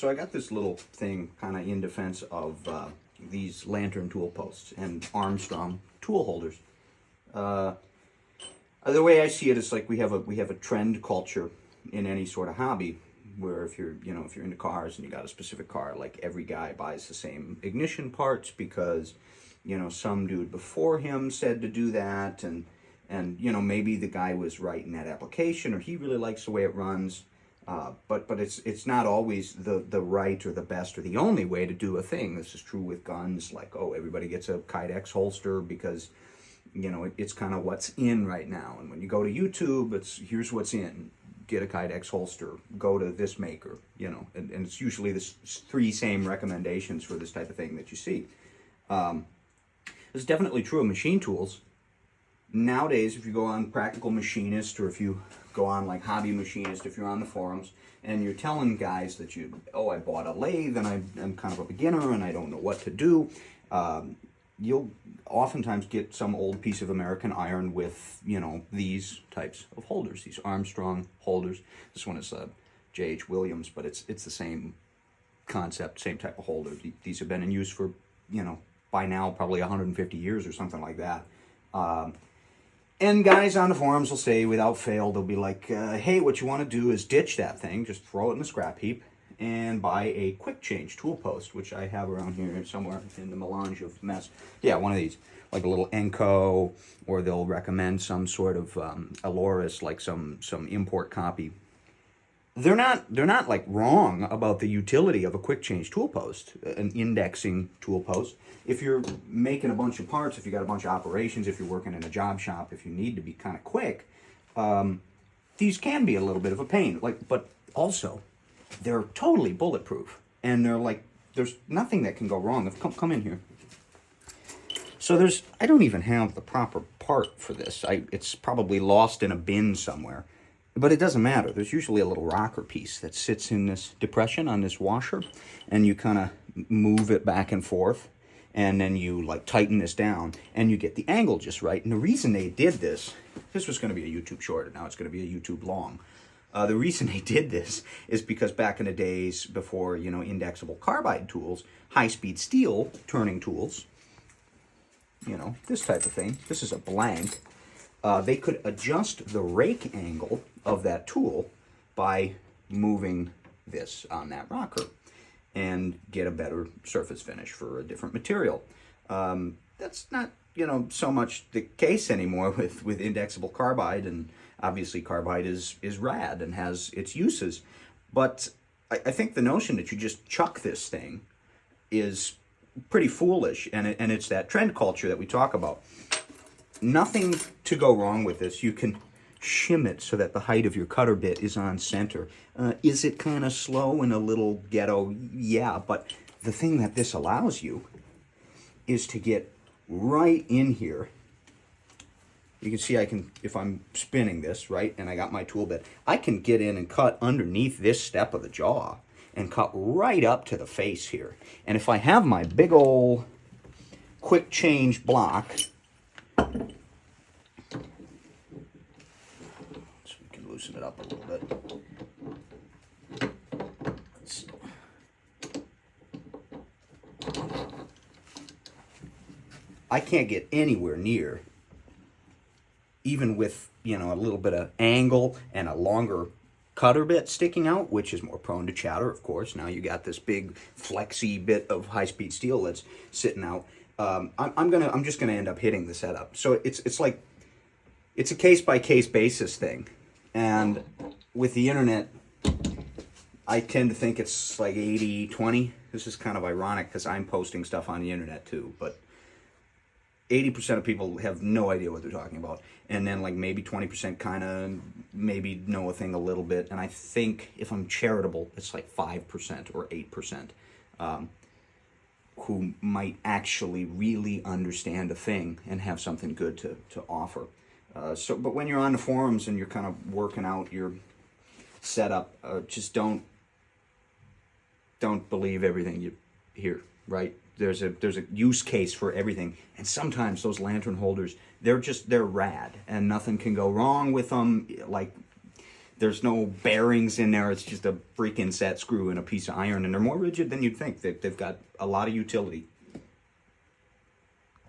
So I got this little thing kind of in defense of these lantern tool posts and Armstrong tool holders. The way I see it is like we have a trend culture in any sort of hobby, where if you're into cars and you got a specific car, like every guy buys the same ignition parts because some dude before him said to do that, and maybe the guy was right in that application, or he really likes the way it runs. But it's not always the right or the best or the only way to do a thing. This is true with guns, like, oh, everybody gets a Kydex holster because it's kind of what's in right now. And when you go to YouTube, here's what's in. Get a Kydex holster, go to this maker, and it's usually the three same recommendations for this type of thing that you see. It's definitely true of machine tools. Nowadays, if you go on Practical Machinist, or if you go on like Hobby Machinist, if you're on the forums, and you're telling guys that I bought a lathe and I'm kind of a beginner and I don't know what to do, you'll oftentimes get some old piece of American iron with, these types of holders, these Armstrong holders. This one is J.H. Williams, but it's the same concept, same type of holder. These have been in use for, by now probably 150 years or something like that. And guys on the forums will say, without fail, they'll be like, hey, what you want to do is ditch that thing, just throw it in the scrap heap, and buy a quick change tool post, which I have around here somewhere in the melange of mess. Yeah, one of these, like a little Enco, or they'll recommend some sort of Aloris, like some import copy. They're not like wrong about the utility of a quick change tool post, an indexing tool post. If you're making a bunch of parts, if you got a bunch of operations, if you're working in a job shop, if you need to be kind of quick, these can be a little bit of a pain. But also, they're totally bulletproof, and there's nothing that can go wrong. Come in here. So I don't even have the proper part for this. It's probably lost in a bin somewhere. But it doesn't matter. There's usually a little rocker piece that sits in this depression on this washer, and you kind of move it back and forth, and then you tighten this down, and you get the angle just right. And the reason they did this was going to be a YouTube short, and now it's going to be a YouTube long. The reason they did this is because back in the days before, indexable carbide tools, high-speed steel turning tools, this type of thing, this is a blank, they could adjust the rake angle of that tool by moving this on that rocker and get a better surface finish for a different material. That's not, so much the case anymore with indexable carbide, and obviously carbide is rad and has its uses. But I think the notion that you just chuck this thing is pretty foolish, and it's that trend culture that we talk about. Nothing to go wrong with this. You can shim it so that the height of your cutter bit is on center. Is it kind of slow and a little ghetto? Yeah, but the thing that this allows you is to get right in here. You can see if I'm spinning this, right, and I got my tool bit, I can get in and cut underneath this step of the jaw and cut right up to the face here. And if I have my big old quick change block, so we can loosen it up a little bit. I can't get anywhere near, even with, a little bit of angle and a longer cutter bit sticking out, which is more prone to chatter, of course. Now you got this big flexy bit of high-speed steel that's sitting out. I'm just gonna end up hitting the setup. So it's a case-by-case basis thing, and with the internet, I tend to think it's like 80-20. This is kind of ironic because I'm posting stuff on the internet too, but 80% of people have no idea what they're talking about, and then maybe 20% kind of maybe know a thing a little bit, and I think if I'm charitable, it's 5% or 8%. Who might actually really understand a thing and have something good to offer. But when you're on the forums and you're kind of working out your setup, just don't believe everything you hear, right? There's a use case for everything, and sometimes those lantern holders, they're rad, and nothing can go wrong with them. There's no bearings in there. It's just a freaking set screw and a piece of iron, and they're more rigid than you'd think. They've got a lot of utility.